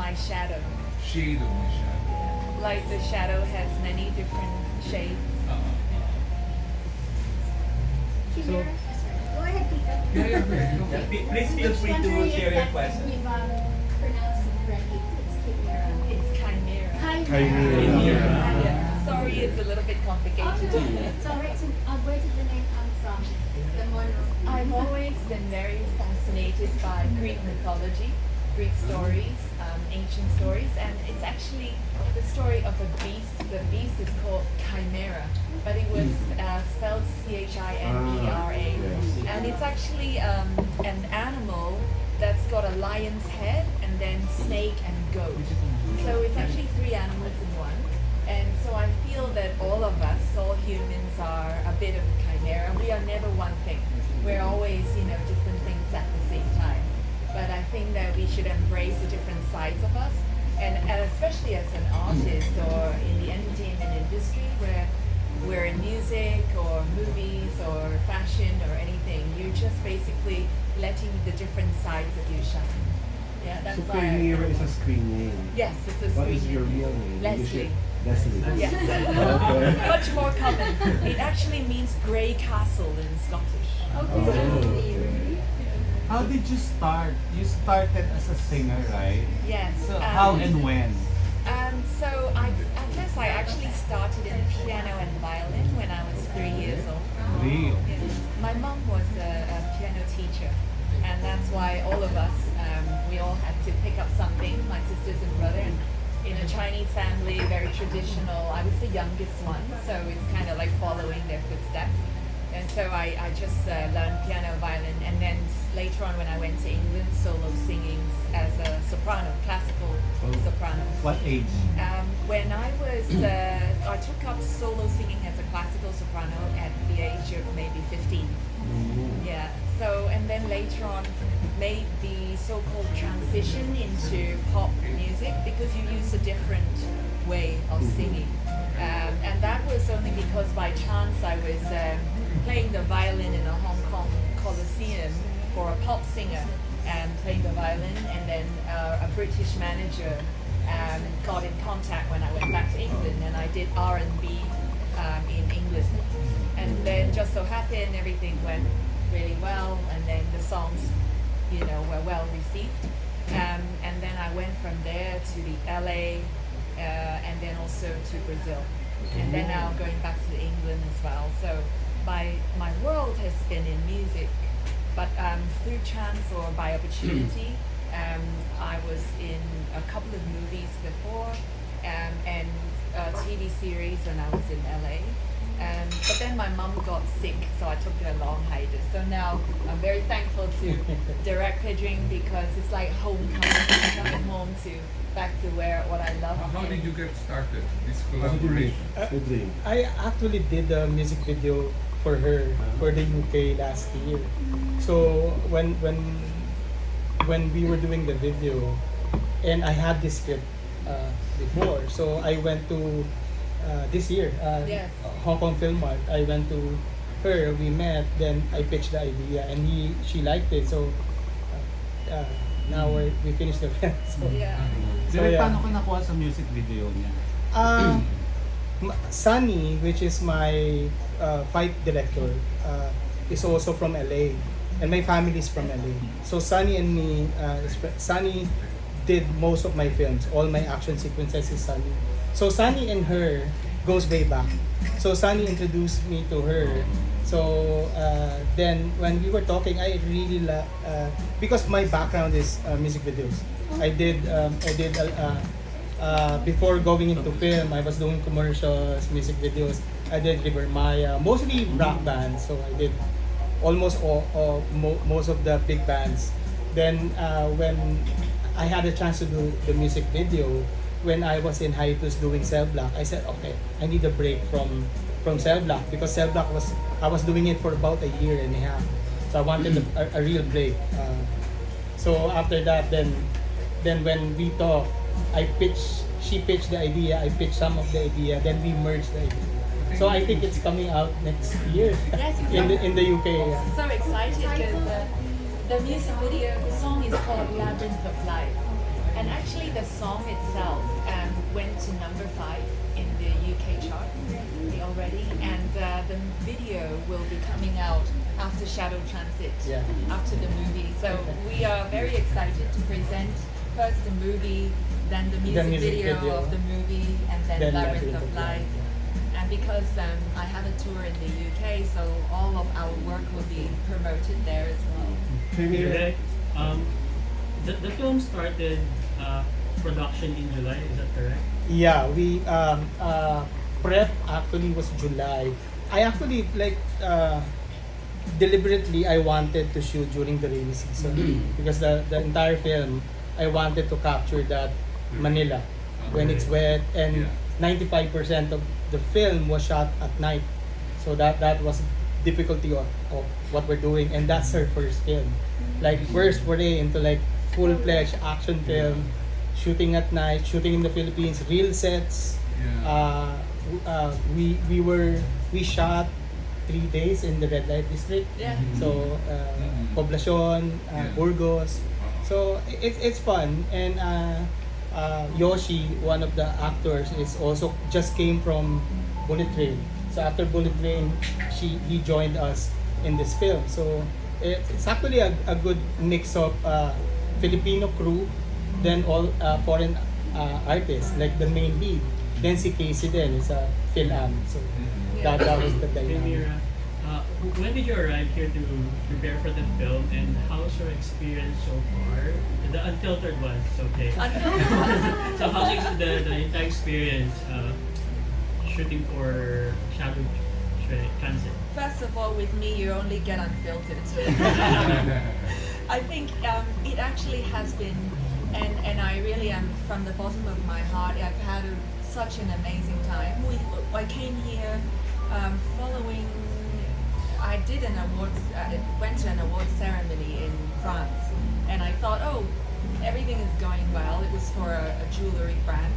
my shadow. Shade of my shadow. Like the shadow has many different shades. Qymira, go ahead, Tita. Please feel free to share your question. We've pronounced it correctly. It's Qymira. It's Qymira. Qymira. Yeah. Sorry, it's a little bit complicated. It's alright. So, where did the name come from? The mono. I've always been very fascinated by Greek mythology, Greek stories, ancient stories, and it's actually the story of a beast. The beast is called Qymira, but it was spelled Chimera, and it's actually an animal that's got a lion's head and then snake and goat. So it's actually three animals in one. And so I feel that all of us, all humans, are a bit of a chimera. We are never one thing. We're always, different things at the same time. But I think that we should embrace the different sides of us. And especially as an artist or in the entertainment industry, where we're in music or movies or fashion or anything, you're just basically letting the different sides of you shine. Yeah, that's So why. Qymira is a screen name. Yes, it's a What screen is your name. real name? Leslie. Leslie. Yes. Okay. Much more common. It actually means grey castle in Scottish. How did you start? You started as a singer, right? Yes. So how and when? So I guess I actually started in piano and violin when I was 3 years old. Really? Yes. My mom was a piano teacher, and that's why all of us, we all had to pick up something, my sisters and brother. And in a Chinese family, very traditional. I was the youngest one, so it's kind of like following their footsteps. And so I just learned piano, violin, and then later on when I went to England, solo singing as a soprano, classical soprano. What age? When I was, I took up solo singing as a classical soprano at the age of maybe 15. Yeah. So, and then later on, made the so-called transition into pop music because you use a different way of singing. And that was only because by chance I was playing the violin in a Hong Kong Coliseum for a pop singer and playing the violin, and then a British manager got in contact when I went back to England, and I did R&B in England. And then just so happened everything went really well, and then the songs, were well received. And then I went from there to the LA, and then also to Brazil, and then now going back to England as well. So my world has been in music, but through chance or by opportunity, I was in a couple of movies before, and a TV series when I was in LA. But then my mum got sick, so I took a long hiatus. So now I'm very thankful to direct Pedring because it's like homecoming, coming home to back to what I love. How did you get started, this collaboration? Pedring. I actually did a music video for her for the UK last year. So when we were doing the video, and I had this script before, so I went to this year Yes. Hong Kong Film Mart. I went to her, we met, then I pitched the idea, and she liked it. So now we finished the film. So, Yeah. So, Pero yeah. paano ka nakuha sa music video niya? Sunny, which is my fight director, is also from LA, and my family is from LA. So Sunny and me, Sunny did most of my films. All my action sequences is Sunny. So Sunny and her goes way back. So Sunny introduced me to her. So then when we were talking, I really because my background is music videos. I did before going into film, I was doing commercials, music videos. I did River Maya, mostly rock bands. So I did almost most of the big bands. Then when I had a chance to do the music video, when I was in hiatus doing Cell Block, I said, okay, I need a break from Cell Block because Cell Block I was doing it for about a year and a half. So I wanted a real break. So after that, then when we talked, she pitched the idea, I pitched some of the idea, then we merged the idea. So I think it's coming out next year Yes, in the UK. Yeah. So excited because the music video, the song is called Labyrinth of Life. And actually, the song itself went to number 5 in the UK chart already, and the video will be coming out after Shadow Transit, Yeah. after the movie. So we are very excited to present first the movie, then the music video of the movie, and then Labyrinth of Life. And because I have a tour in the UK, so all of our work will be promoted there as well. Qymira, The film started production in July, is that correct? Yeah, we prep actually was July. I actually deliberately I wanted to shoot during the rainy season because the entire film I wanted to capture that Manila when it's wet, and 95% of the film was shot at night. So that was difficulty of what we're doing, and that's our first film. Like first foray into like full-fledged action film, shooting at night, shooting in the Philippines, real sets. We shot 3 days in the red light district. Yeah. So Poblacion, Burgos. So it's fun, and Yoshi, one of the actors, is also just came from Bullet Train. So after Bullet Train, he joined us in this film. So it's actually a good mix of Filipino crew, then all foreign artists, like the main lead. Then si Casey then is a Phil-Am. So that was the dynamic. Qymira, when did you arrive here to prepare for the film, and how's your experience so far? The unfiltered ones, okay. So how's the entire experience shooting for Shadow Transit? First of all, with me, you only get unfiltered. I think it actually has been, and I really am, from the bottom of my heart, I've had such an amazing time. I came here following, I did went to an awards ceremony in France, and I thought, oh, everything is going well. It was for a jewelry brand.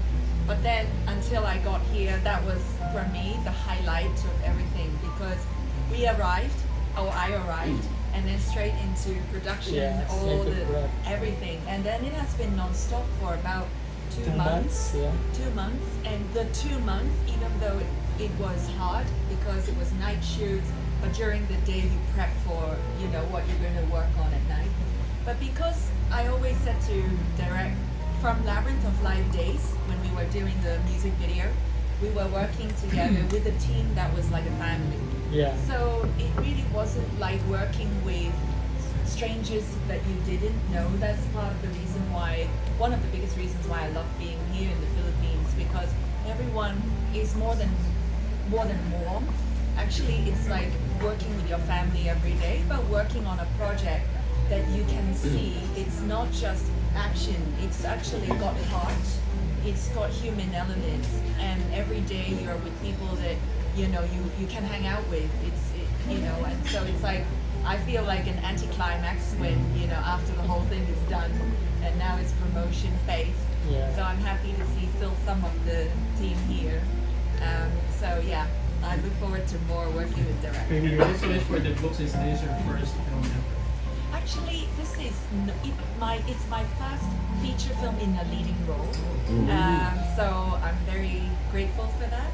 But then until I got here, that was for me the highlight of everything, because I arrived, and then straight into production, everything. And then it has been non-stop for about 2 months. 2 months, and the 2 months, even though it was hard because it was night shoots, but during the day you prep for, what you're going to work on at night. But because I always said to direct, from Labyrinth of Life days, when we were doing the music video, we were working together with a team that was like a family. Yeah. So it really wasn't like working with strangers that you didn't know. That's part of the reason why, one of the biggest reasons why I love being here in the Philippines, because everyone is more than warm. Actually, it's like working with your family every day, but working on a project that you can see. It's not just action, it's actually got heart, it's got human elements, and every day you're with people that you can hang out with. And so it's like, I feel like an anticlimax when after the whole thing is done, and now it's promotion phase. Yeah. So I'm happy to see still some of the team here. So yeah, I look forward to more working with directors. Congratulations for the books. Is this your first film ever? Actually, this is it's my first feature film in a leading role. So I'm very grateful for that.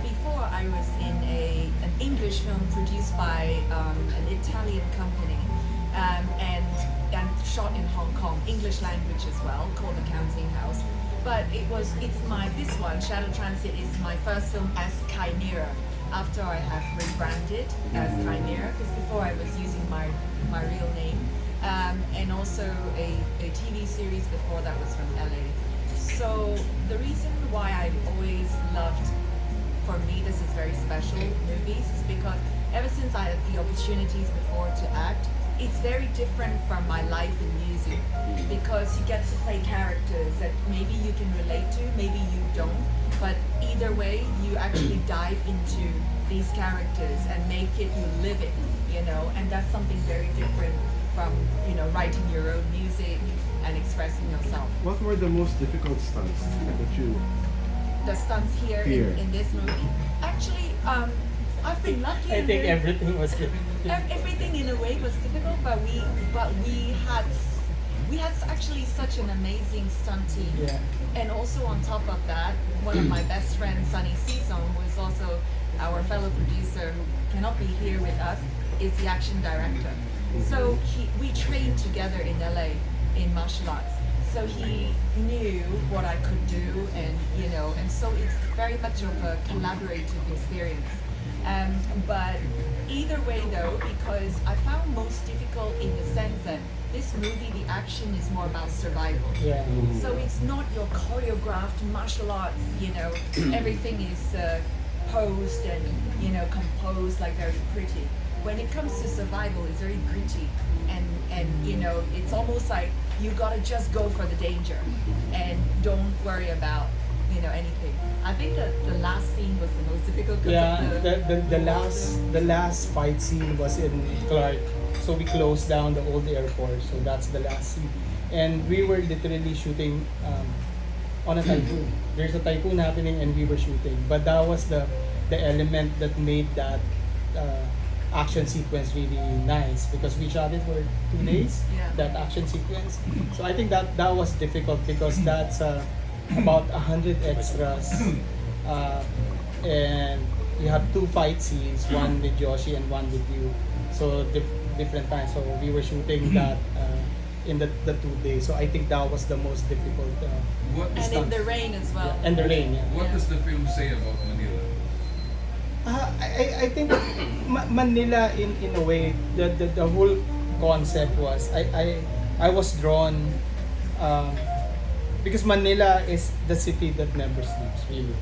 Before, I was in an English film produced by an Italian company, and shot in Hong Kong, English language as well, called Accounting House. But this one, Shadow Transit, is my first film as Qymira, after I have rebranded as Qymira, because before I was using my real name, and also a TV series before that was from LA. So the reason why I've always loved, for me this is very special, movies, is because ever since I had the opportunities before to act, it's very different from my life in music, because you get to play characters that maybe you can relate to, maybe you don't, but either way you actually dive into these characters and make it, you live it, and that's something very different from writing your own music and expressing yourself. what were the most difficult stunts that you? The stunts here. In this movie, actually, I've been lucky. I think everything was good. Everything in a way was difficult, but we had we had actually such an amazing stunt team. Yeah. And also on top of that, one of my best friends, Sunny Season, who is also our fellow producer who cannot be here with us, is the action director. So we trained together in LA in martial arts. So he knew what I could do, and and so it's very much of a collaborative experience. But either way though, because I found most difficult in the sense that this movie, the action is more about survival. Yeah. So it's not your choreographed martial arts, everything is posed and, composed like very pretty. When it comes to survival, it's very gritty and it's almost like you gotta just go for the danger and don't worry about, anything. I think that the last scene was the most difficult. 'Cause Yeah, of the last fight scene was in Clark. So we closed down the old airport. So that's the last scene. And we were literally shooting on a typhoon. There's a typhoon happening and we were shooting. But that was the element that made that action sequence really nice, because we shot it for 2 days, Yeah. that action sequence. So I think that was difficult because that's about 100 extras, and you have 2 fight scenes, one with Yoshi and one with you, so different times. So we were shooting that in the 2 days. So I think that was the most difficult. What and in the rain as well. And the rain. Yeah. What does the film say about Manila? I think Manila in a way, the whole concept was I was drawn because Manila is the city that never sleeps, really,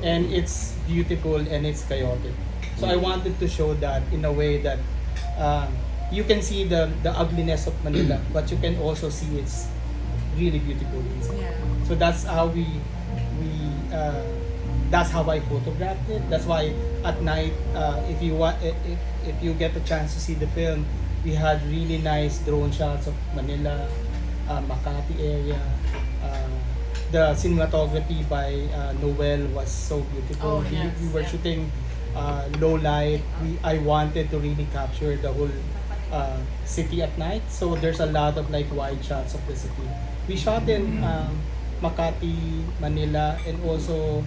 and it's beautiful and it's chaotic. So I wanted to show that in a way that you can see the ugliness of Manila, but you can also see it's really beautiful inside. Yeah. So that's how we that's how I photographed it. That's why at night, if you get the chance to see the film, we had really nice drone shots of Manila, Makati area. The cinematography by Noel was so beautiful. Oh, yes, We were yeah. shooting low light. I wanted to really capture the whole city at night. So there's a lot of like wide shots of the city. We shot in Makati, Manila, and also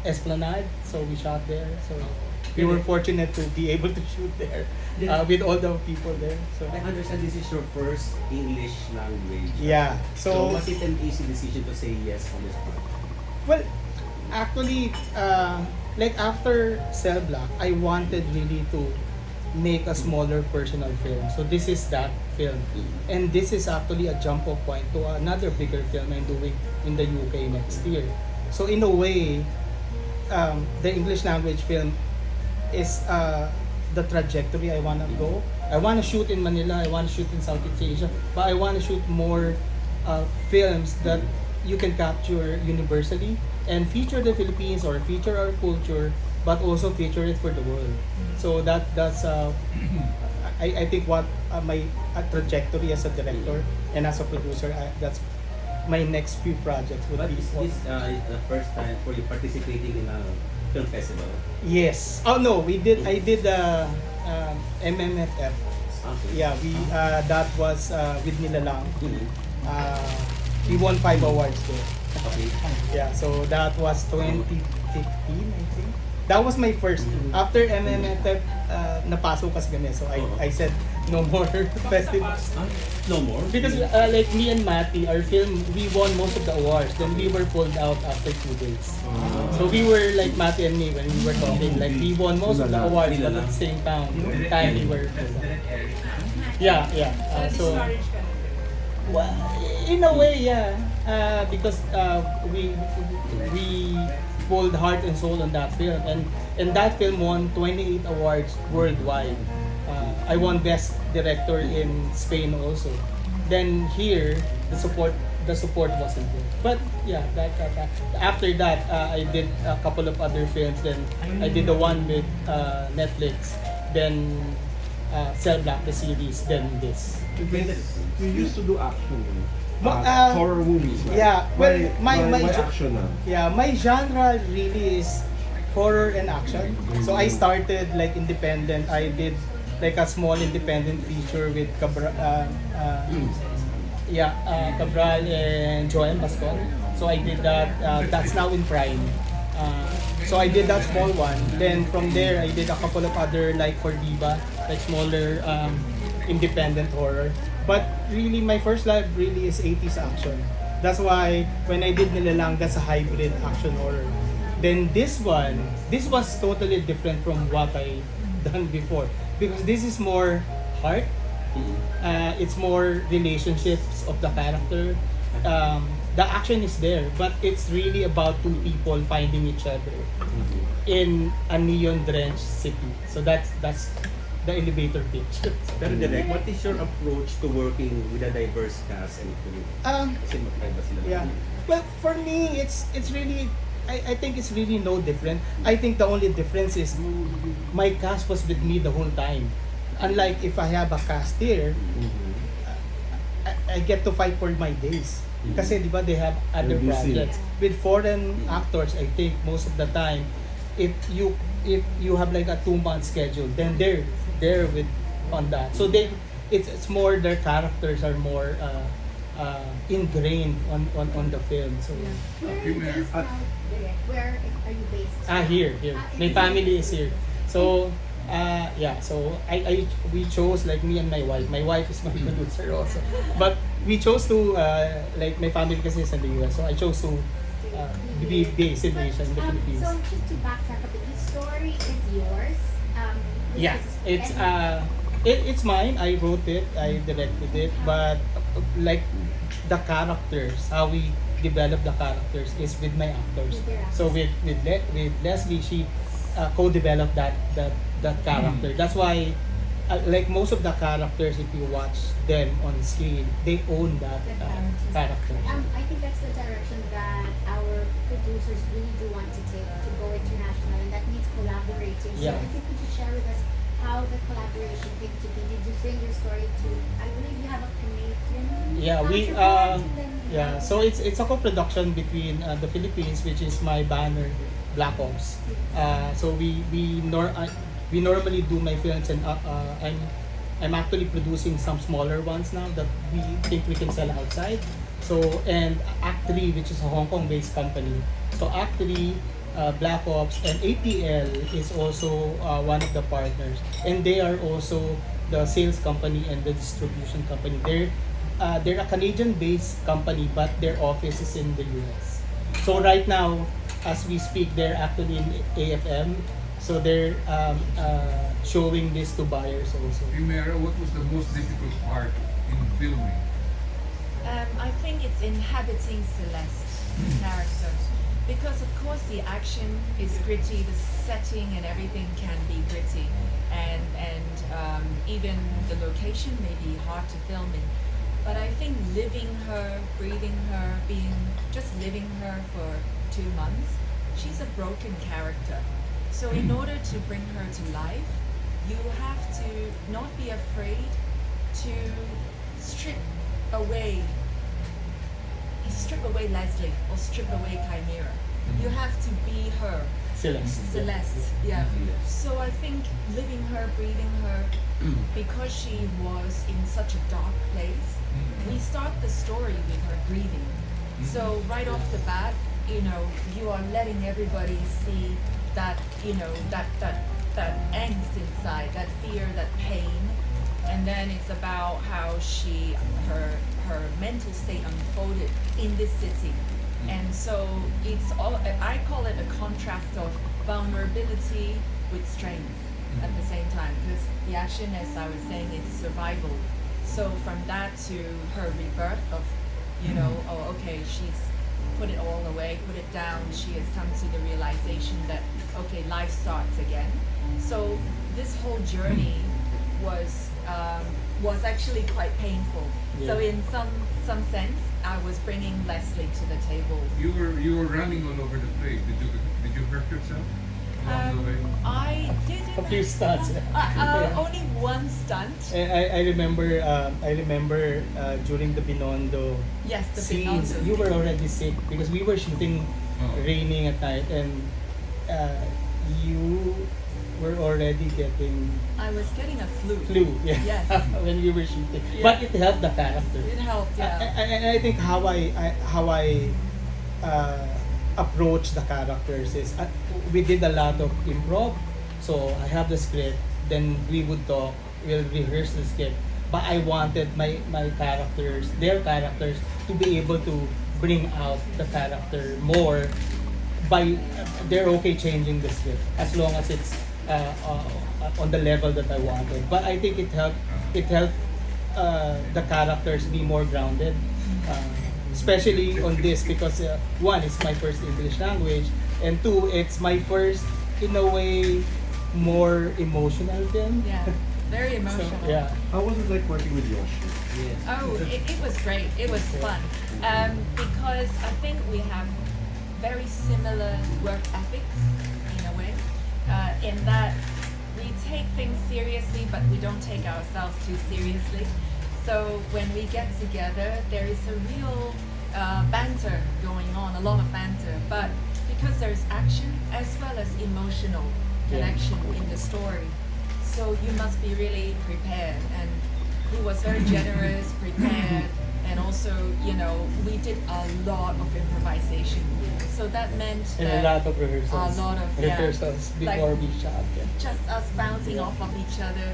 Esplanade. So we shot there. So we were fortunate to be able to shoot there with all the people there. So I understand this is your first English language. yeah. So So was it an easy decision to say yes on this part? well, actually, like after Cell Block, I wanted really to make a smaller personal film. So this is that film, and this is actually a jump off point to another bigger film I'm doing in the UK next year. So in a way, the English language film is the trajectory I want to go. I want to shoot in Manila, I want to shoot in Southeast Asia, but I want to shoot more films that you can capture universally and feature the Philippines or feature our culture, but also feature it for the world. So that's I think what my trajectory as a director and as a producer, that's my next few projects would But be. is this the first time for you participating in a film festival? Yes. Oh no, I did MMFF. Okay. Yeah, we that was with Nilalang. Mhm. We won 5 awards there. Okay. Yeah, so that was 2015, I think. That was my first. After MMFF, napasok kasi kami. So I said no more festival. No more? Because like me and Matty, our film, we won most of the awards. Then we were pulled out after 2 days. So we were like Matty and me when we were talking. Like we won most of the awards, but at the same time we were pulled out. Yeah. So well, in a way, yeah. Because we pulled heart and soul on that film, and that film won 28 awards worldwide. I won Best Director in Spain also. Then here, the support wasn't there. But yeah, after that, I did a couple of other films. Then I did the one with Netflix. Then Cell Block, the series. Then this. You used to do action, horror movies, right? Yeah, well, my action now. Yeah, my genre really is horror and action. So I started like independent. I did like a small independent feature with Cabral and Joanne Bascon. So I did that. That's now in Prime. So I did that small one. Then from there, I did a couple of other like for Diva, like smaller independent horror. But really, my first love really is 80s action. That's why when I did Nilalang, that's a hybrid action horror. Then this was totally different from what I done before because this is more heart. It's more relationships of the character. The action is there, but it's really about two people finding each other in a neon-drenched city. So that's the elevator pitch. Pero Direk, what is your approach to working with a diverse cast and crew? Kasi magkaiba sila. Yeah. Well, for me, it's really. I think it's really no different. I think the only difference is my cast was with me the whole time. Unlike if I have a cast here, I get to fight for my days. Kasi di ba they have other You're busy. projects. With foreign actors, I think most of the time, if you have like a 2-month schedule, then they're there with on that. So it's more their characters are more ingrained on the film. So Where are you based now, Direk? Where are you based? here. My family is here. So so we chose like me and my wife. My wife is my producer also. But we chose to like my family kasi is in the US. So I chose to be based in Asia, in the Philippines. So just to backtrack a bit, the story is yours. Yeah, it's mine. I wrote it, I directed it, but like the characters, how we develop the characters is with my actors. With your actors. So with Leslie, she co-developed that character. That's why like most of the characters, if you watch them on screen, they own that character. I think that's the direction that our producers really do want to take, to go international, and that means collaborating. Yeah. So if you could just share with us how the collaboration came to be. Did you bring your story to, I believe you have a Canadian counterpart, and then so it's a co-production between the Philippines, which is my banner, Black Ops. So we normally do my films, and I'm actually producing some smaller ones now that we think we can sell outside. So and Act 3, which is a Hong Kong-based company. So Act 3, Black Ops, and ATL is also one of the partners, and they are also the sales company and the distribution company. They're a Canadian-based company, but their office is in the US. So right now, as we speak, they're actually in AFM. So they're showing this to buyers also. Qymira, what was the most difficult part in filming? I think it's inhabiting Celeste's character. Because of course the action is gritty, the setting and everything can be gritty, and even the location may be hard to film in. But I think living her, breathing her, living her for 2 months, she's a broken character. So in order to bring her to life, you have to not be afraid to strip away Leslie or strip away Qymira. You have to be her. Celeste, yeah. So I think living her, breathing her, because she was in such a dark place, we start the story with her grieving. So right off the bat, you are letting everybody see that, that angst inside, that fear, that pain. And then it's about how her mental state unfolded in this city. And so it's all, I call it a contrast of vulnerability with strength at the same time, because the action, as I was saying, is survival. So from that to her rebirth of, she's put it all away, put it down, she has come to the realization that, okay, life starts again. So this whole journey was actually quite painful. Yeah. So in some sense, I was bringing Leslie to the table. You were running all over the place. Did you hurt yourself along the way? I didn't. A few stunts. Only one stunt. I remember during the Binondo Yes, the scenes, Binondo you were scene. already sick because we were shooting raining at night, and were already getting I was getting a flu. yeah, Yes. when we were shooting. Yeah. But it helped the character. It helped, yeah. And I think how I approach the characters is we did a lot of improv. So I have the script, then we would talk, we'll rehearse the script. But I wanted my characters, their characters, to be able to bring out the character more by they're okay changing the script as long as it's on the level that I wanted. But I think it helped the characters be more grounded, especially on this because one, it's my first English language, and two, it's my first, in a way, more emotional film. Yeah, very emotional. So, yeah. How was it like working with Yoshi? Oh, it was great. It was fun. Because I think we have very similar work ethics in a way, in that we take things seriously, but we don't take ourselves too seriously. So when we get together, there is a real banter going on, a lot of banter. But because there's action as well as emotional connection in the story, so you must be really prepared. And he was very generous, prepared, and also, you know, we did a lot of improvisation. So that meant And that a lot of rehearsals. A lot of rehearsals before like, we shot. Yeah. just us bouncing off of each other,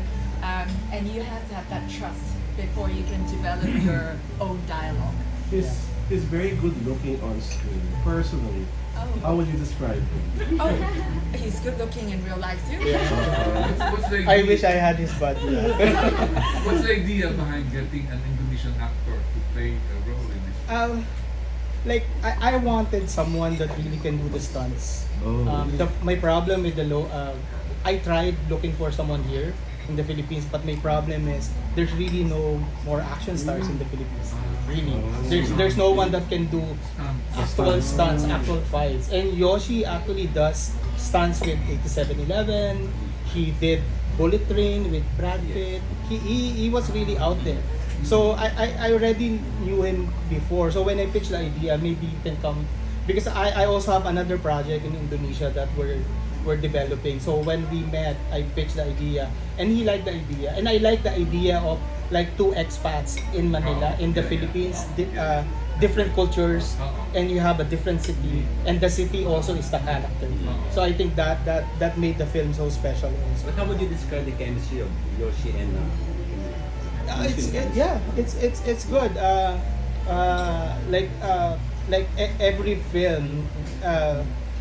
and you have to have that trust before you can develop your own dialogue. He's very good looking on screen. Personally, how would you describe him? Oh, he's good looking in real life too. What's the I idea- wish I had his body. What's the idea behind getting an Indonesian actor to play a role in this? Like I wanted someone that really can do the stunts. Oh. My problem with I tried looking for someone here in the Philippines, but my problem is there's really no more action stars in the Philippines. Really, there's no one that can do actual stunts, actual fights. And Yoshi actually does stunts with 8711. He did Bullet Train with Brad Pitt. He was really out there. So I already knew him before. So when I pitched the idea, maybe you can come, because I also have another project in Indonesia that we're developing. So when we met, I pitched the idea, and he liked the idea, and I like the idea of like two expats in Manila, in the Philippines, different cultures, and you have a different city, and the city also is the character. So I think that made the film so special also. But how would you describe the chemistry of Yoshi and It's good. Every film,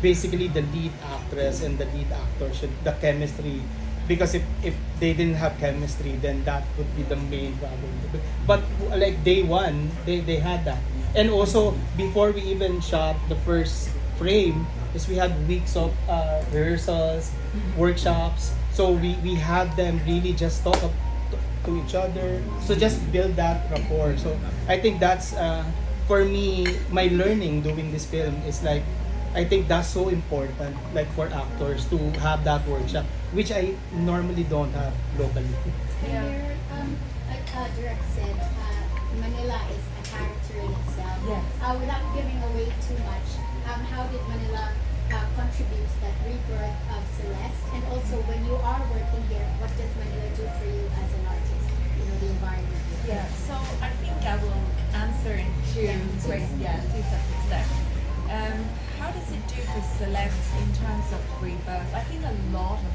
basically the lead actress and the lead actor should the chemistry, because if they didn't have chemistry, then that would be the main problem. But like day one, they had that, and also before we even shot the first frame, is we had weeks of rehearsals, workshops. So we had them really just talk to each other, so just build that rapport. So I think that's for me, my learning doing this film is like, I think that's so important, like for actors to have that workshop, which I normally don't have locally. Yeah. Like Direk said, Manila is a character in itself. Yes. Without giving away too much, how did Manila contribute to that rebirth of Celeste? And also, when you are working here, what does Manila do for you as an artist? You know, the environment. Yeah, so I think I will answer in two separate steps. How does it do for Celeste in terms of rebirth? I think a lot of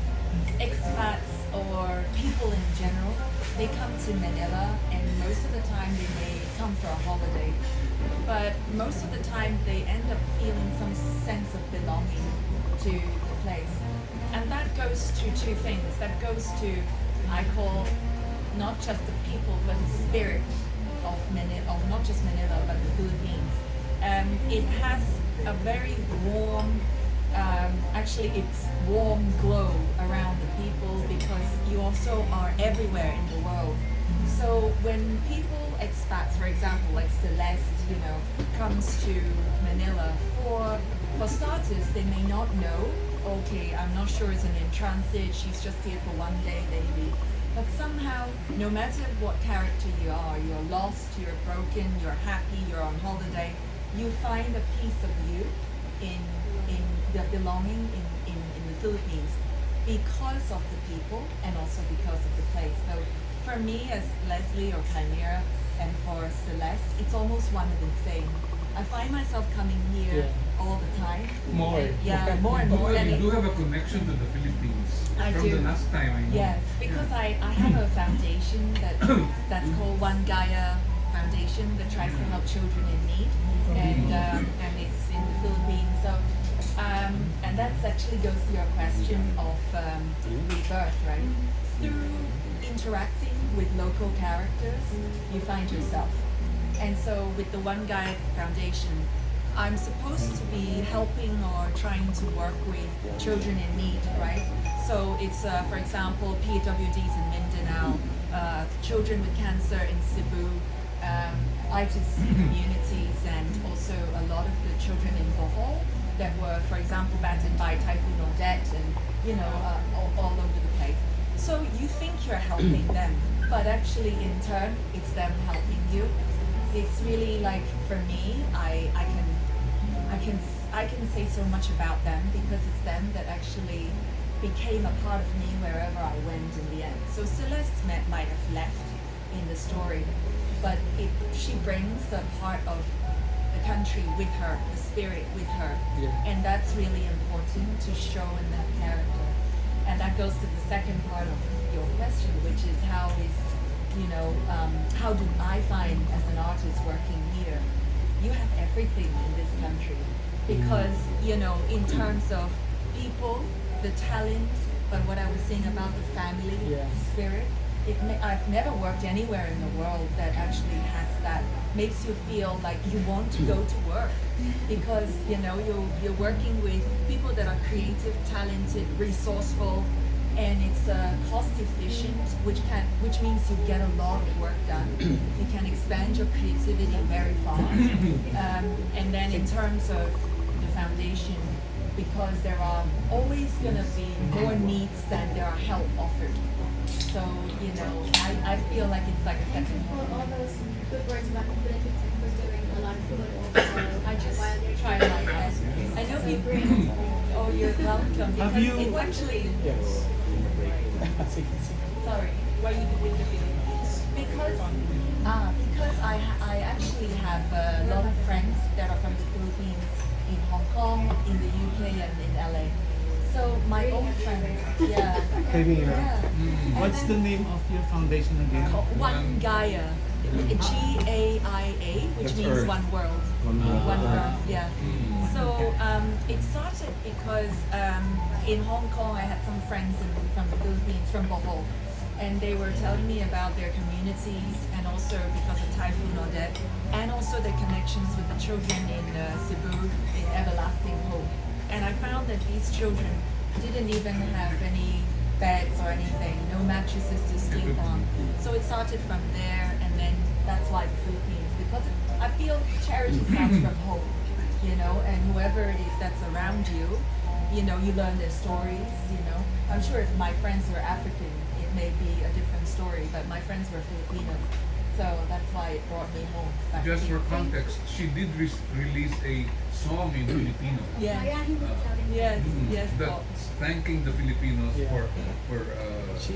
expats or people in general, they come to Manila, and most of the time they may come for a holiday, but most of the time they end up feeling some sense of belonging to the place. And that goes to two things. That goes to, I call, not just the people, but the spirit of Manila, of not just Manila, but the Philippines. It has a very warm, it's warm glow around the people, because you also are everywhere in the world. So when people, expats, for example, like Celeste, comes to Manila, for starters, they may not know, okay, I'm not sure it's an in transit, she's just here for one day maybe. But somehow, no matter what character you are, you're lost, you're broken, you're happy, you're on holiday, you find a piece of you in the belonging in the Philippines. because of the people and also because of the place. So for me as Leslie or Qymira and for Celeste, it's almost one and the same. I find myself coming here all the time. More. Yeah, more and more. Well, And you it- do have a connection to the Philippines I from do. the last time I know. Yes, because I have a foundation that's called One Gaia Foundation that tries to help children in need, and it's in the Philippines. So, and that actually goes to your question of rebirth, right? Through interacting with local characters, you find yourself. And so with the One Gaia Foundation, I'm supposed to be helping or trying to work with children in need, right? So it's, for example, PWDs in Mindanao, children with cancer in Cebu, ITC communities, and also a lot of the children in Bohol that were, for example, battered by Typhoon Odette and, you know, all over the place. So you think you're helping them, but actually in turn, it's them helping you. It's really like, for me, I can say so much about them because it's them that actually became a part of me wherever I went in the end. So Celeste might have left in the story, but she brings a part of the country with her, the spirit with her, and that's really important to show in that character. And that goes to the second part of your question, which is how do I find as an artist working here? You have everything in this country because, you know, in terms of people, the talent, but what I was saying about the family spirit, I've never worked anywhere in the world that actually has that, makes you feel like you want to go to work because, you know, you're working with people that are creative, talented, resourceful, and it's cost efficient, which means you get a lot of work done. You can expand your creativity very fast. And then in terms of the foundation, because there are always going to be more needs than there are help offered. So, you know, I feel like it's like a second For home. all those good words about the Philippines and for doing a lot of good also I just while you're try my best. I know people. Oh, you're welcome. Because you- it's actually. Yes. Sorry, why you did the Philippines? Because I actually have a lot of friends that are from the Philippines, in Hong Kong, in the UK, and in LA. So my own friends, Qymira. yeah. What's the name of your foundation again? One Gaia, GAIA, which That's means Earth. one world, One world. one Earth, yeah. So it started because in Hong Kong I had some friends from the Philippines, from Bohol, and they were telling me about their communities and also because of Typhoon Odette, and also their connections with the children in Cebu, in Everlasting Hope. And I found that these children didn't even have any beds or anything, no mattresses to sleep on. So it started from there, and then that's why the Philippines, because I feel charity starts from home, you know, and whoever it is that's around you, you know, you learn their stories, you know. I'm sure if my friends were African, it may be a different story, but my friends were Filipino, so that's why it brought me home. back Just here. for context, she did release a song in Filipino. Oh, Yes, yeah, he was telling me. yes, yes. Paul. That's thanking the Filipinos Yeah. for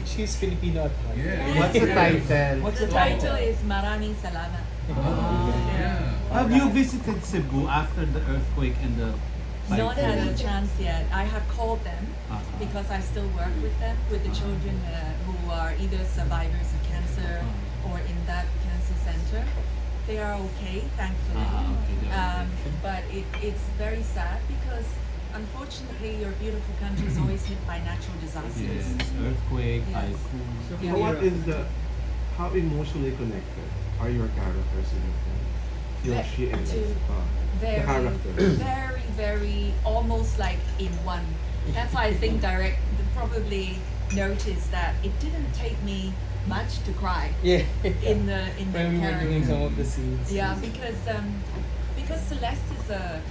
She's Filipino at heart. yeah. What's the title? What's The the title is Maraming Salamat. Yeah. Have you visited Cebu after the earthquake and the Not had a typhoon? chance yet. I have called them Uh-huh. because I still work with them, with the children who are either survivors of cancer or in that cancer center. They are okay, thankfully. Okay, good. But it's very sad because unfortunately your beautiful country is always hit by natural disasters. Yes, earthquake, Yes. typhoon. Yeah. How emotionally connected are your characters in the film? Yoshi and the character. very, very, almost like in one. That's why I think probably noticed that it didn't take me much to cry Yeah. in the When we were doing character. some of the scenes. Yeah, because Celeste is a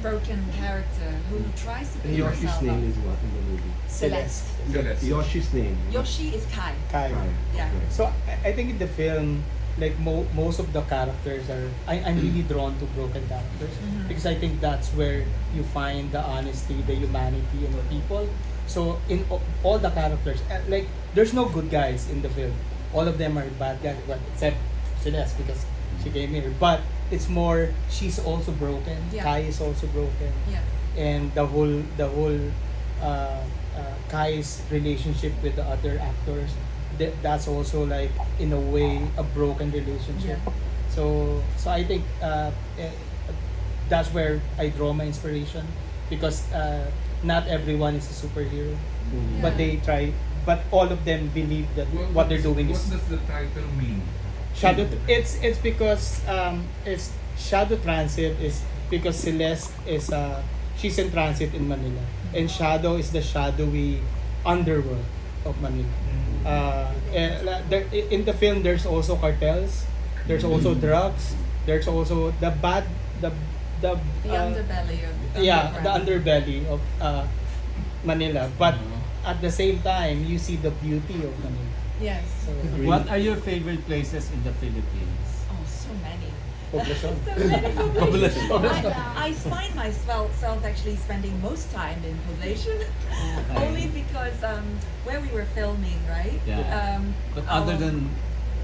broken character who tries to And pick Yoshi's herself name up. is what in the movie? Celeste. Celeste. Yoshi's name. Yoshi is Kai. Kai. Yeah. Okay. So I think in the film, like most of the characters I'm really drawn to broken characters Mhm. because I think that's where you find the honesty, the humanity in the people. So in all the characters, like there's no good guys in the film. All of them are bad guys, well, except Celeste because she came here. But it's more she's also broken. Yeah. Kai is also broken, Yeah. and the whole Kai's relationship with the other actors, that's also like in a way a broken relationship. Yeah. So I think that's where I draw my inspiration because not everyone is a superhero, but Yeah. they try. But all of them believe that what they're doing What is does the title mean? shadow. It's because it's shadow transit is because Celeste is she's in transit in Manila, and shadow is the shadowy underworld of Manila. In the film, there's also cartels, there's also drugs, there's also the The underbelly of the underbelly of Manila. But at the same time, you see the beauty of Manila. Yes. So What are your favorite places in the Philippines? Oh, so many. Poblacion. So many Poblacion. Poblacion. I find myself actually spending most time in Poblacion, only because where we were filming, right? Yeah. But other than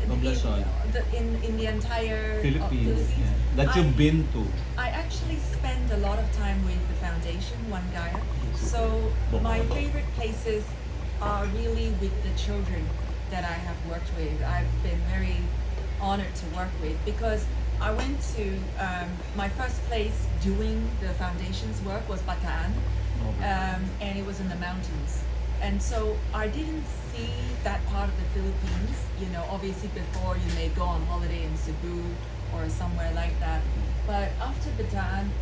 Poblacion, in the entire Philippines, yeah, that you've been to. I actually spend a lot of time with the foundation, One Gaia. So my favorite places are really with the children that I have worked with. I've been very honored to work with because I went to my first place doing the foundation's work was Bataan, and it was in the mountains. And so I didn't see that part of the Philippines. You know, obviously before you may go on holiday in Cebu or somewhere like that. But after Bataan,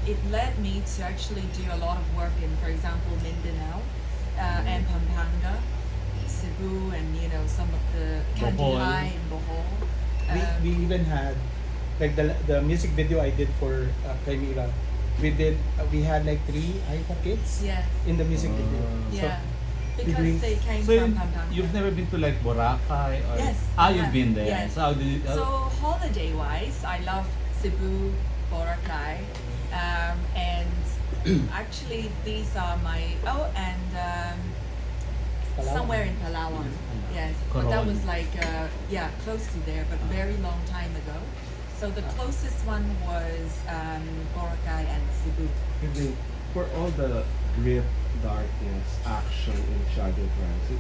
it led me to actually do a lot of work in, for example, Mindanao and Pampanga, Cebu, and you know some of the Kandihay and Bohol. We even had like the music video I did for Qymira. We had like 3 Aita kids Yeah, in the music video. yeah. we- Because they came So from Pampanga. you've never been to like Boracay or Yes, you've yeah, been there. yes. So how did you, So holiday-wise, I love Cebu, Boracay, and actually these are my and Palawan. somewhere in Palawan. Yes, but that Coron. was like close to there, but very long time ago. So the closest one was Boracay and Cebu. For all the grit, darkness, action, and shadow transit,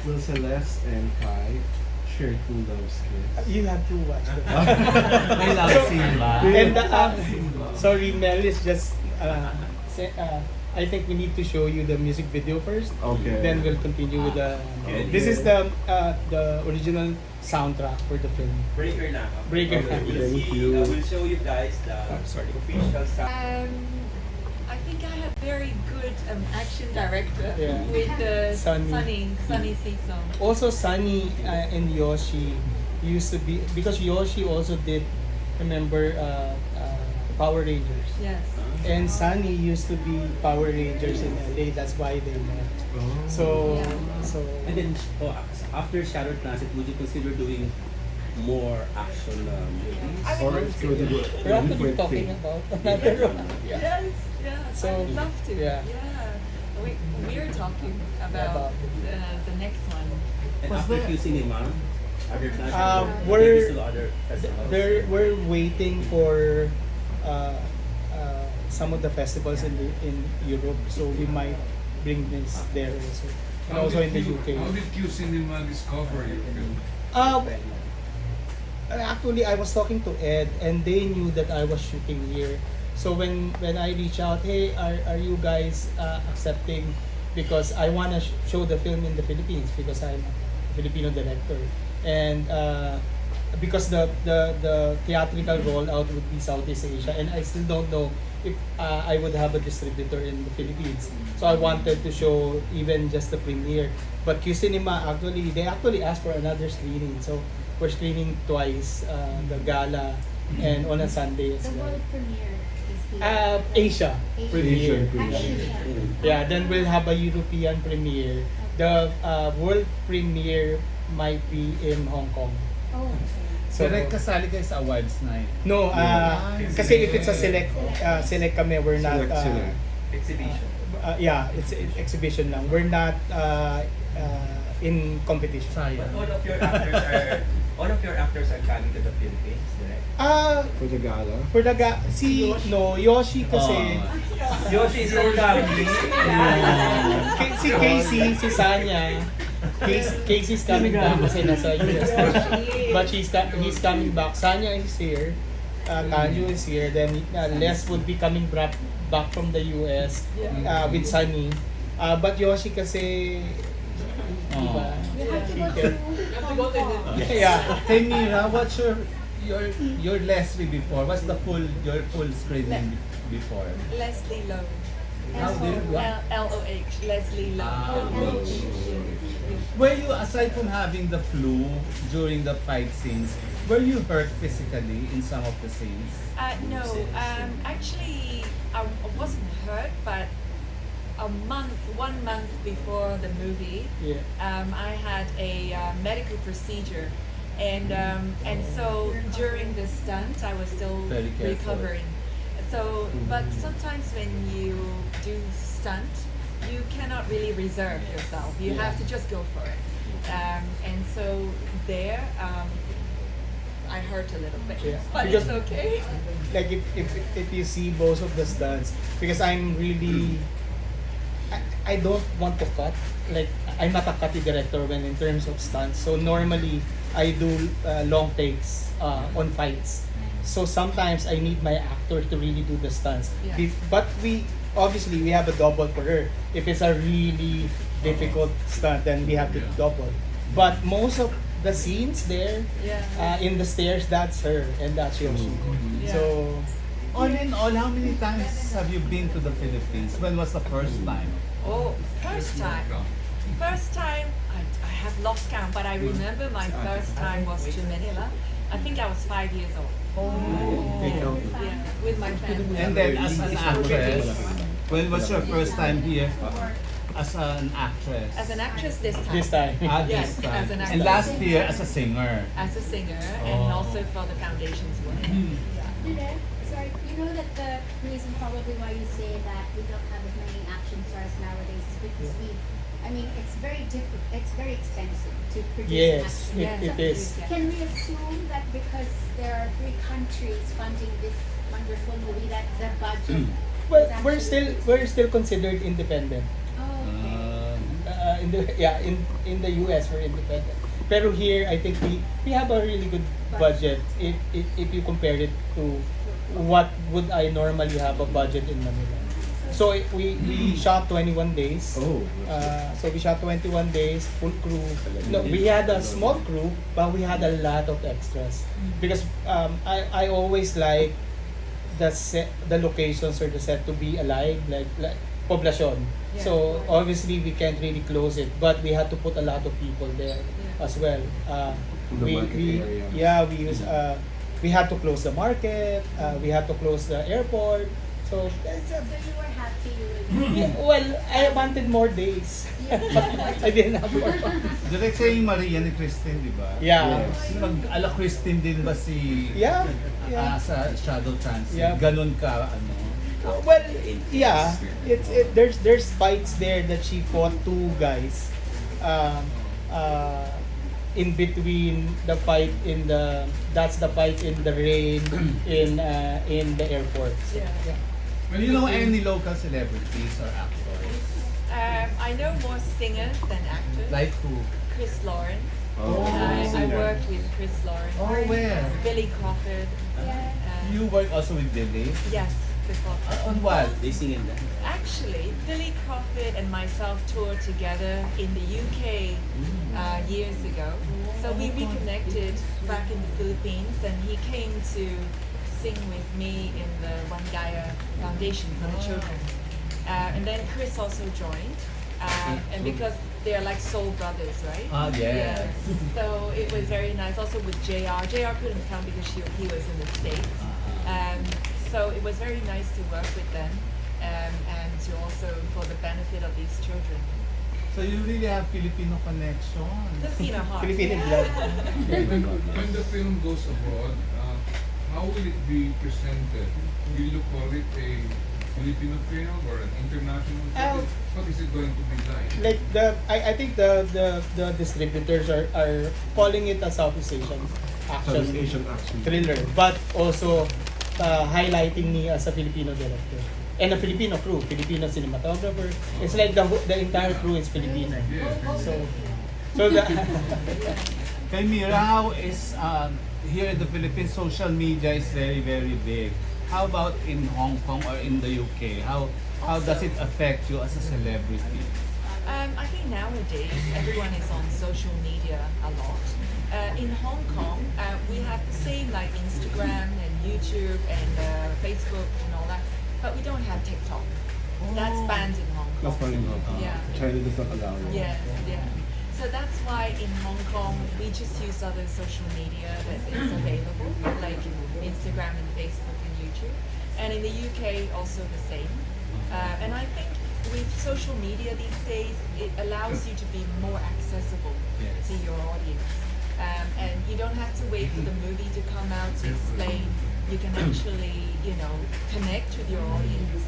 will Celeste and Kai share true love skills? You have to watch the may love scene ba? And sorry, Mel is just I think we need to show you the music video first. Okay. Then we'll continue with the. This is the original soundtrack for the film. Breaker na. Breaker. Thank you. We'll show you guys the official sound. I think I have very good action director Yeah. with Sunny. Sunny Season. Also, Sunny and Yoshi used to be because Yoshi also did remember Power Rangers. Yes. And Sunny used to be Power Rangers in LA. That's why they met. So Yeah. so. And then after Shadow Transit, would you consider doing more action movies? I Or would it's love going to to. be We're a actually different talking thing? about another one. Yeah. Yes, yes. So, I would love to. yeah. We're talking about the next one. And after QCinema, are there plans to we're- to other festivals? We're waiting for some of the festivals in Europe, so we might bring this there also, and How also did in the you- UK. How did QCinema discover your film? Actually, I was talking to Ed, and they knew that I was shooting here. So when I reach out, hey, are you guys accepting? Because I want to show the film in the Philippines because I'm a Filipino director, and because the theatrical rollout would be Southeast Asia, and I still don't know if I would have a distributor in the Philippines. So I wanted to show even just the premiere. But QCinema they actually asked for another screening. So we're screening twice, the gala and on a Sunday as The well. world premiere is here. Asia premiere. Asia. Yeah, then we'll have a European premiere. The world premiere might be in Hong Kong. Oh, okay. So Direct kasali kayo sa awards night. no, kasi if it's a select kami, we're not Select. Exhibition. Yeah, it's exhibition lang. We're not in competition. But all of your actors are coming to the Philippines, right? For the gala. For the Yoshi kasi. Yoshi is so coming. Si Casey, si Sanya. Casey's coming back kasi nasa US na siya. But he's coming back. Sanya is here. Kanju is here. Then Les would be coming back from the US with Sunny. But Yoshi kasi diba? You have to go to Hong Kong. Yeah. Qymira, what's your Leslie before? What's your full screening before? Leslie Lowe. How did you? L-O-H. Leslie Lowe. Were you, aside from having the flu during the fight scenes, were you hurt physically in some of the scenes? No, actually, I wasn't hurt, but 1 month before the movie, I had a medical procedure, and so during the stunt, I was still Very careful. recovering. So, but sometimes when you do stunt, you cannot really reserve yourself. You have to just go for it. And so there, I hurt a little bit, but Because- it's okay. Like if you see both of the stunts, because I'm really I don't want to cut. Like I'm not a cutty director when in terms of stunts. So normally I do long takes on fights. So sometimes I need my actor to really do the stunts. Yeah. But we obviously we have a double for her. If it's a really difficult stunt, then we have to double. But most of the scenes there in the stairs, that's her and that's Yoshi. Yeah. So All in all, how many times have you been to the Philippines? When was the first time? Oh, first time. First time, I have lost count, but I remember my first time was to Manila. I think I was 5 years old. Yeah, with my family. And then as an actress, when was your first time here as an actress? As an actress this time. this time. Yes, This time. as an And actress. last year as a singer. As a singer and also for the foundation's work. Direk, sorry, you know that the reason probably why you say that we don't have as many action stars nowadays is because it's very different. It's very expensive to produce an Yes, action. Yeah. it is. Can we assume that because there are 3 countries funding this wonderful movie that the budget? Well, is we're actually- still considered independent. Oh, okay. In the US we're independent. Pero here I think we have a really good budget if you compare it to what would I normally have a budget in Manila. So we shot 21 days. Oh. So we shot 21 days, full crew. No, we had a small crew, but we had a lot of extras because I always like the locations or the set to be alive, like poblacion. Yeah. So obviously we can't really close it, but we had to put a lot of people there as well. The market area. We had to close the market. We had to close the airport. So So you were happy with well, I wanted more days. I didn't have more. Direct sa yung Maria ni Christine, di ba? Yeah. Ala Christine din ba si Yeah. sa Shadow Transit? Yeah. Ganon ka, Well, yeah. There's fights there that she fought 2 guys. In between the fight that's the fight in the rain in the airport. Yeah. Do you know any local celebrities or actors? I know more singers than actors. Like who? Chris Lawrence. Oh. I worked with Chris Lawrence. Oh, where? Billy Crawford. You work also with Billy? Yes, before. On what? They sing in that. Actually, Billy Crawford and myself toured together in the UK years ago. So we reconnected back in the Philippines, and he came to sing with me in the Wangaya Foundation for the children. And then Chris also joined, and because they're like soul brothers, right? Yes. So it was very nice. Also with JR. JR couldn't come because he was in the States. So it was very nice to work with them, and to also for the benefit of these children. So you really have Filipino connection. Filipino heart. Filipino yeah. blood. When the film goes abroad, how will it be presented? Will you call it a Filipino film or an international? What is it going to be like? Like I think the distributors are calling it a Southeast Asian Southeast Asian action. thriller, but also highlighting me as a Filipino director and a Filipino crew, Filipino cinematographer. It's like the entire crew is Filipino. So the Qymira, how is here in the Philippines, social media is very, very big. How about in Hong Kong or in the UK? How does it affect you as a celebrity? I think nowadays everyone is on social media a lot. In Hong Kong, we have the same like Instagram and YouTube and Facebook and all that, but we don't have TikTok. That's banned in Hong Kong. That's fine in Hong Kong. Yeah. China does not allow it. Yes, yeah. So that's why in Hong Kong we just use other social media that is available, like Instagram and Facebook and YouTube. And in the UK also the same. And I think with social media these days, it allows you to be more accessible to your audience. And you don't have to wait for the movie to come out to explain. You can actually, connect with your audience.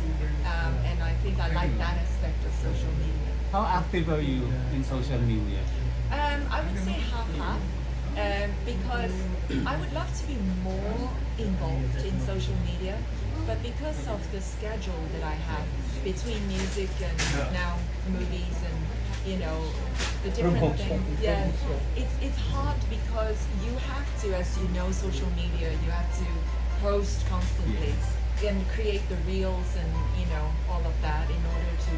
And I think I like that aspect of social media. How active are you in social media? I would say half-half. Because I would love to be more involved in social media, but because of the schedule that I have between music and now movies and the different things, it's hard because you have to, as you know, social media, you have to post constantly and create the reels and all of that in order to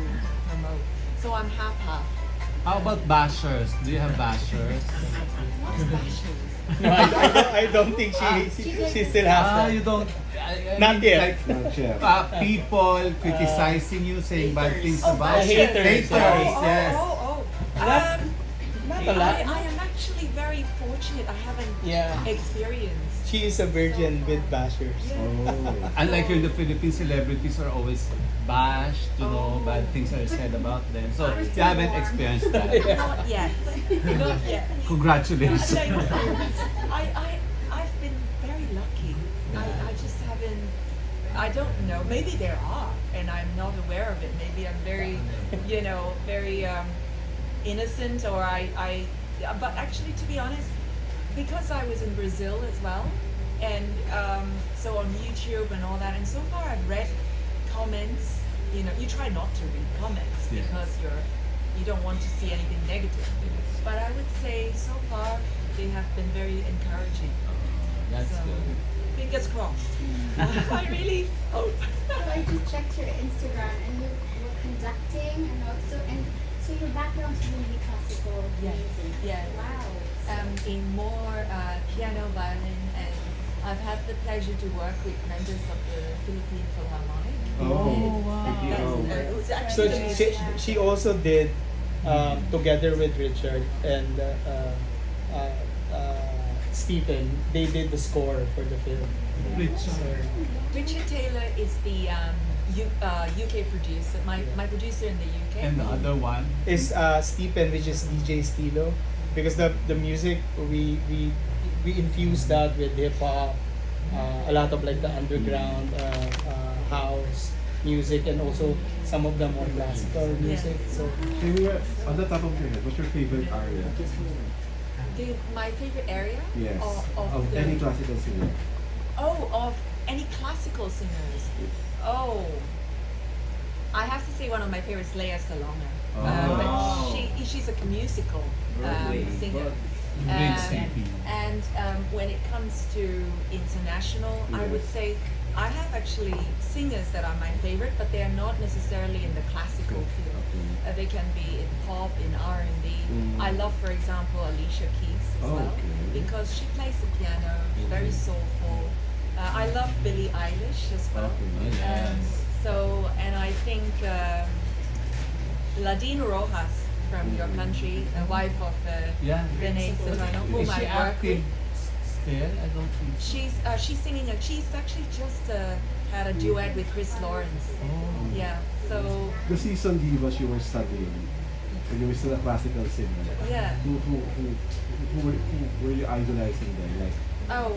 promote. So I'm half-half. How about bashers? Do you have bashers? What's bashers? no, I don't think she still has that. You don't. Not yet. Like, Not yet. people criticizing you, saying bad things about you. haters. Yes. Not a lot. I am actually very fortunate. I haven't experienced. She is a virgin with bashers. Oh. Unlike you in the Philippines, celebrities are always bashed, bad things are said about them. So you haven't experienced that. Not yet. Not yet. Congratulations. I've been very lucky. I just haven't. I don't know. Maybe there are, and I'm not aware of it. Maybe I'm very, very innocent, or I. But actually, to be honest, because I was in Brazil as well, and so on YouTube and all that, and so far I've read comments. You try not to read comments because you don't want to see anything negative. But I would say so far they have been very encouraging. That's So, good. fingers crossed. I really hope. So I just checked your Instagram and you were conducting and so your background is really classical music. Yes. Wow. In more piano, violin, and I've had the pleasure to work with members of the Philippine Philharmonic. Oh, It's So actually she also did together with Richard and Stephen. They did the score for the film. Richard Taylor is the UK producer, my producer in the UK. And the other one? Is Stephen, which is DJ Stilo, because the music we infused that with hip hop, a lot of like the underground house music, and also some of the more classical music. So Qymira, on the top of your head, what's your favorite aria? My favorite area? Yes. Of the, any classical singer. of any classical singers. Oh, I have to say one of my favorites, Lea Salonga. But she's a musical singer. And when it comes to international, I would say I have actually singers that are my favorite, but they are not necessarily in the classical field. They can be in pop, in R&B. I love, for example, Alicia Keys as well, because she plays the piano, very soulful. I love Billie Eilish as well. And I think Ladine Rojas from your country, the wife of Rene Serrano, whom I work with. Still, I don't think. She's singing. She's actually just had a duet with Chris Lawrence. Yeah. So. The season divas you were studying, when you were still a classical singer. Yeah. Who were you idolizing then? Like. Oh.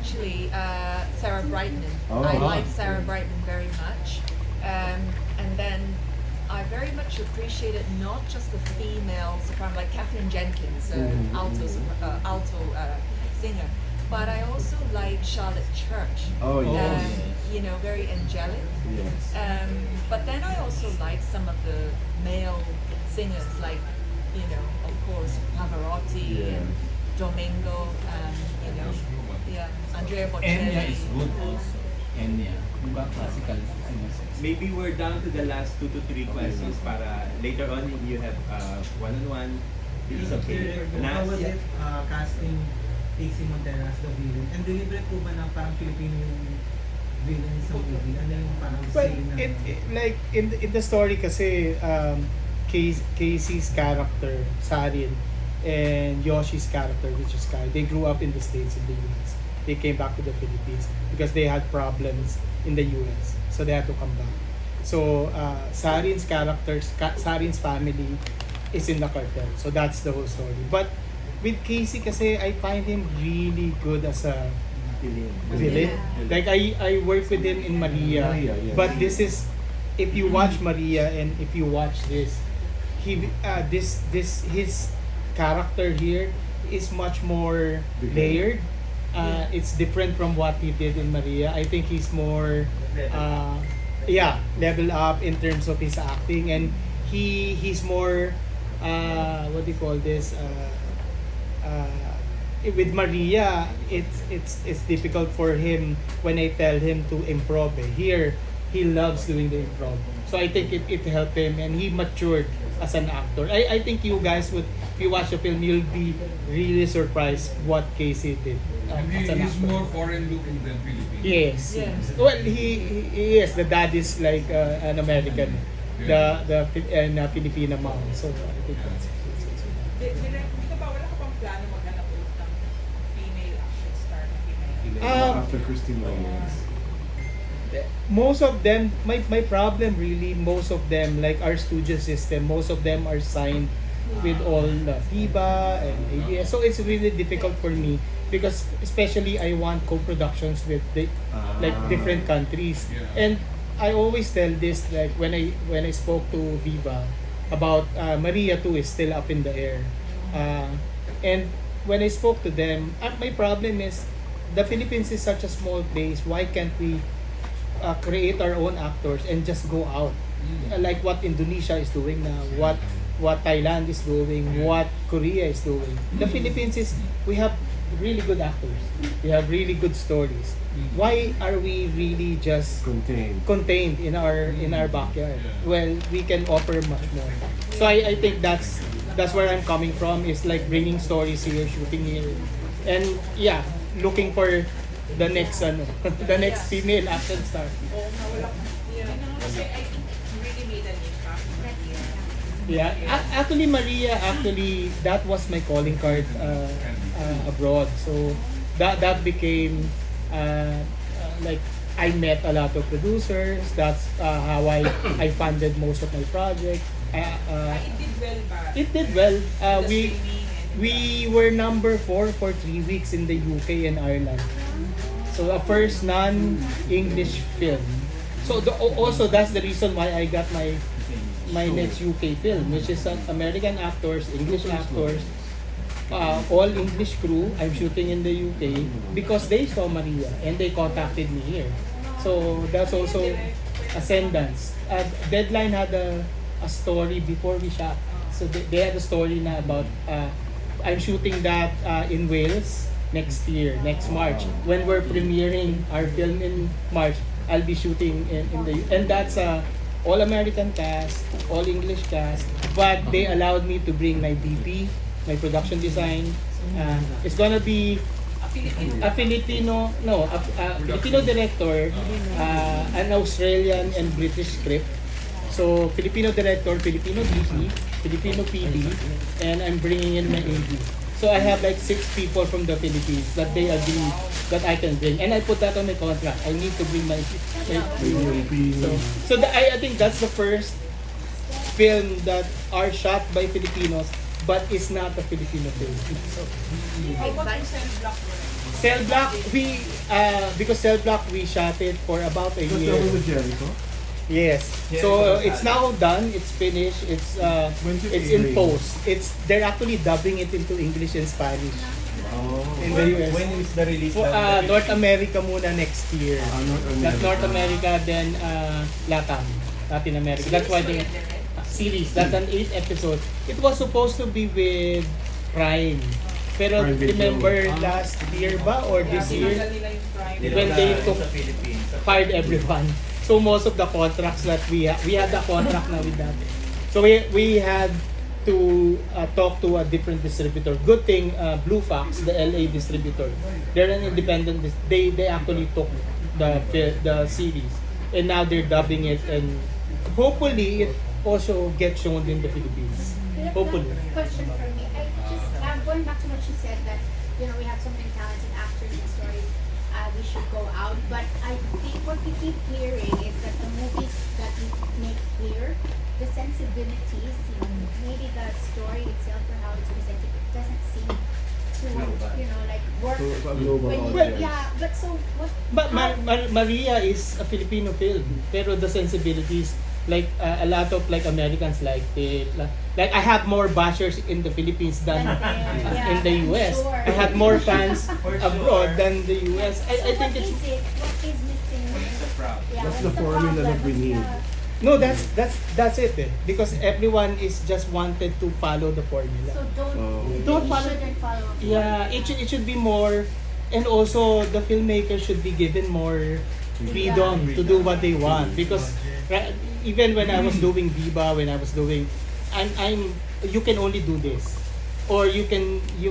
actually Sarah Brightman. Oh, I wow. like Sarah Brightman very much. And then I very much appreciated not just the female soprano like Kathleen Jenkins, alto singer, but I also like Charlotte Church. Oh, yes. You know, very angelic. Yes. But then I also like some of the male singers, like, you know, of course, Pavarotti Yeah. and Domingo, you know, yeah, Andrea Bocelli. Enya is good also. Enya. Diba? Classical. Maybe we're down to the last 2 to 3 questions para later on you have one-on-one. It's okay. How was Yeah. it casting AC Montero as the villain? And deliberate po ba na parang Filipino yung villain sa movie? Ano yung parang Well, say na... like in the story kasi Casey's character, Sarin, and Yoshi's character, which is Kai, they grew up in the States, in the US. They came back to the Philippines because they had problems in the US. So they had to come back. So Sarin's Sarin's family is in the cartel. So that's the whole story. But with Casey kasi, I find him really good as a villain. Like I worked with him in Maria, Maria, yes. but this is, if you watch Maria and if you watch this, his character here is much more layered. It's different from what he did in Maria. I think he's more level up in terms of his acting, and he's more what do you call this, with Maria, it's difficult for him when I tell him to improv. Here, he loves doing the improv. So I think it helped him, and he matured as an actor. I think you guys would, if you watch the film, you'll be really surprised what Casey did And as an he's actor. more foreign looking than Philippine. Yes. Yes. Well, yes, the dad is like an American, the Filipina mom. So I think that's. Dito ba, wala ka pang plano maghanap ulit ng female action star na female? After Christine Reyes. Most of them, my problem really, most of them, like our studio system, most of them are signed with all the FIBA and ABS. So it's really difficult for me because especially I want co-productions with like different countries. Yeah. And I always tell this, like when I spoke to Viva about Maria 2 is still up in the air. And when I spoke to them, my problem is the Philippines is such a small place. Why can't we create our own actors and just go out, like what Indonesia is doing now, what Thailand is doing, what Korea is doing. The Philippines is, we have really good actors, we have really good stories. Why are we really just contained in our backyard? Well, we can offer much more. So I think that's where I'm coming from, is like bringing stories here, shooting here, and looking for the next the next female action star. Kasi I think you really made an impact in Maria. Actually Maria, that was my calling card abroad. So that became like I met a lot of producers. That's how I funded most of my projects. It did well ba? It did well. The streaming and We were number 4 for 3 weeks in the UK and Ireland. So a first non-English film. So also that's the reason why I got my next UK film, which is American actors, English actors, all English crew. I'm shooting in the UK because they saw Maria and they contacted me here. So that's also Ascendance. Deadline had a story before we shot. So they had a story na about I'm shooting that in Wales next year, next March. When we're premiering our film in March, I'll be shooting in and that's all American cast, all English cast, but they allowed me to bring my DP, my production design. It's gonna be a Filipino director, an Australian and British script. So Filipino director, Filipino DP, Filipino PD, and I'm bringing in my AD. So I have like 6 people from the Philippines that they agree that I can bring, and I put that on my contract. I need to bring my I think that's the first film that are shot by Filipinos but it's not a Filipino film. So, How about yung cell block? Cell Block, because Cell Block, we shot it for about a Was year. that one with Jericho? Yes. So it's now done. It's finished. It's When's it it's in airing? post. They're actually dubbing it into English and Spanish Oh. in the US. When is the release? For, North America muna next year. North North America, then Latin America. That's why they series. That's an 8 episode. It was supposed to be with Prime. Pero Prime Video. remember last year ba or this year when they took fired everyone. So most of the contracts that we had the contract na with that. So we had to talk to a different distributor. Good thing Blue Fox, the LA distributor, they're an independent. They actually took the series, and now they're dubbing it, and hopefully it also gets shown in the Philippines. Hopefully. Question for me. I just going back to what you said that we have so many talented actors and stories. We should go out, but I think what we keep hearing is that the movies that we make here, the sensibilities, maybe the story itself or how it's presented, it doesn't seem to like work. So, a global When you, audience. yeah, but so what? But Maria is a Filipino film, pero the sensibilities, like a lot of like Americans like it. Like I have more bashers in the Philippines than in the US. Sure. I have more fans abroad than the US. I think it's What is missing? Yeah, What's what's the formula problem? that we What's need? no, that's it. Because everyone is just wanted to follow the formula. So Oh. Don't follow- shouldn't follow. Yeah, it should be more, and also the filmmakers should be given more freedom to do what they want. Because even when I was doing Viva, when I was doing, you can only do this, or you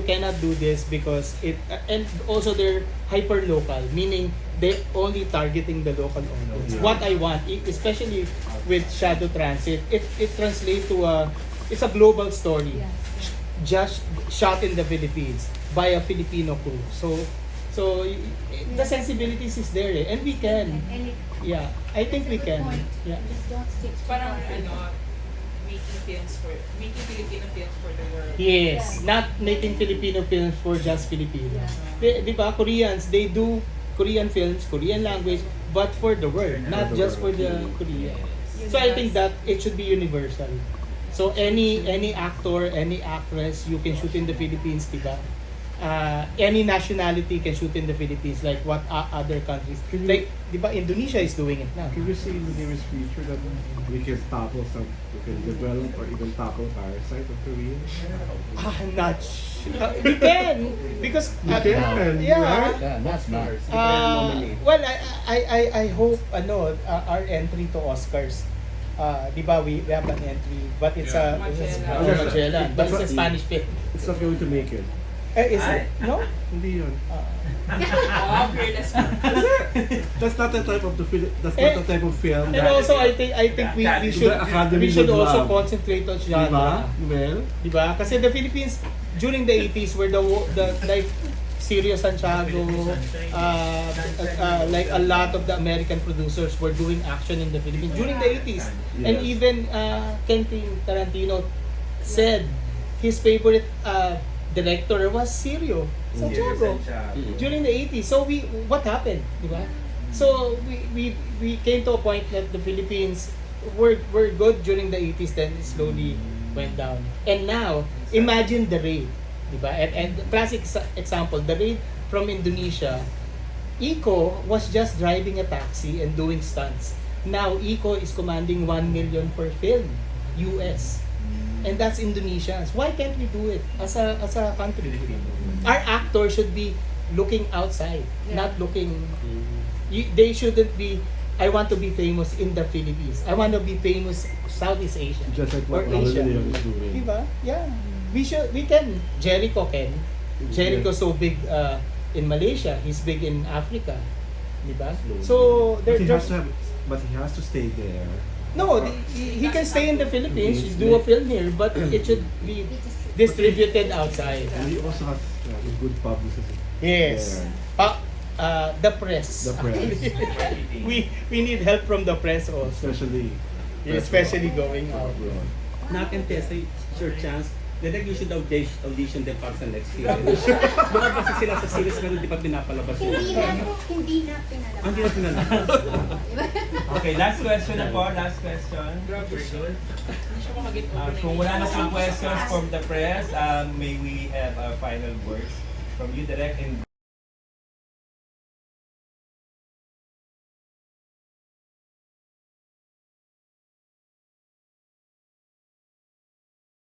cannot do this because it, and also they're hyper local, meaning they're only targeting the local audience. Yeah. What I want, especially with Shadow Transit, it translates to it's a global story, just shot in the Philippines by a Filipino crew. So the sensibilities is there, and we can. And it, Yeah, I think we can. Yeah. Just don't stick to Parang it. making Filipino films for the world. Yes, not making Filipino films for just Filipinos. Di ba, Koreans, they do Korean films, Korean language, but for the world, not just for the Korea. So I think that it should be universal. So any actor, any actress, you can shoot in the Philippines, di ba? Any nationality can shoot in the Philippines, like what other countries. Like, di ba, Indonesia is doing it now. Can you see in the nearest future that we can tackle we can develop or even tackle Parasite of Korea? I'm not sure. We can, because We can, yeah. right? Yeah, that's Mars. Well, I hope our entry to Oscars. Di ba we have an entry, but it's a Magellan, but it's a Spanish film. It's not going to make it. Is it? No? Hindi yun. Oh, fearless. That's not the type of that's Eh, not the type of film And also, I think we should The Academy we should would also love. concentrate on Diba? genre. Well, Di ba? Kasi the Philippines during the 80s were the like Sirio Santiago, like a lot of the American producers were doing action in the Philippines during the 80s. And Yes. even Quentin Tarantino said his favorite director was Sirio Santiago during the 80s. So what happened? Di ba? So we came to a point that the Philippines were good during the 80s, then it slowly went down. And now, imagine the raid. Diba? And the classic example, the raid from Indonesia, Iko was just driving a taxi and doing stunts. Now, Iko is commanding 1 million per film, US. And that's Indonesians. Why can't we do it as a country? Our actors should be looking outside, not looking... They shouldn't be, I want to be famous in the Philippines. I want to be famous Southeast Asia. just like or what Asia Asia. is doing. Diba? Yeah. We can. Jericho can. Jericho's so big in Malaysia. He's big in Africa. Diba? So But he has there's to he has to stay there. no, he can stay in the Philippines, do a film here, but it should be distributed outside. And he also has a good publicity. Yes. there. The press. The press. we need help from the press also. Especially Especially going out. abroad. Nak and Tessa, it's your chance Direct, you should audition them para sa next year. Lumabas sila sa series pero di pa pinapalabas yun. Hindi na pinalabas. Ang hirap na lang. Okay, last question na po. Last question. Kung wala na pong questions from the press, may we have our final words from you, Direct, and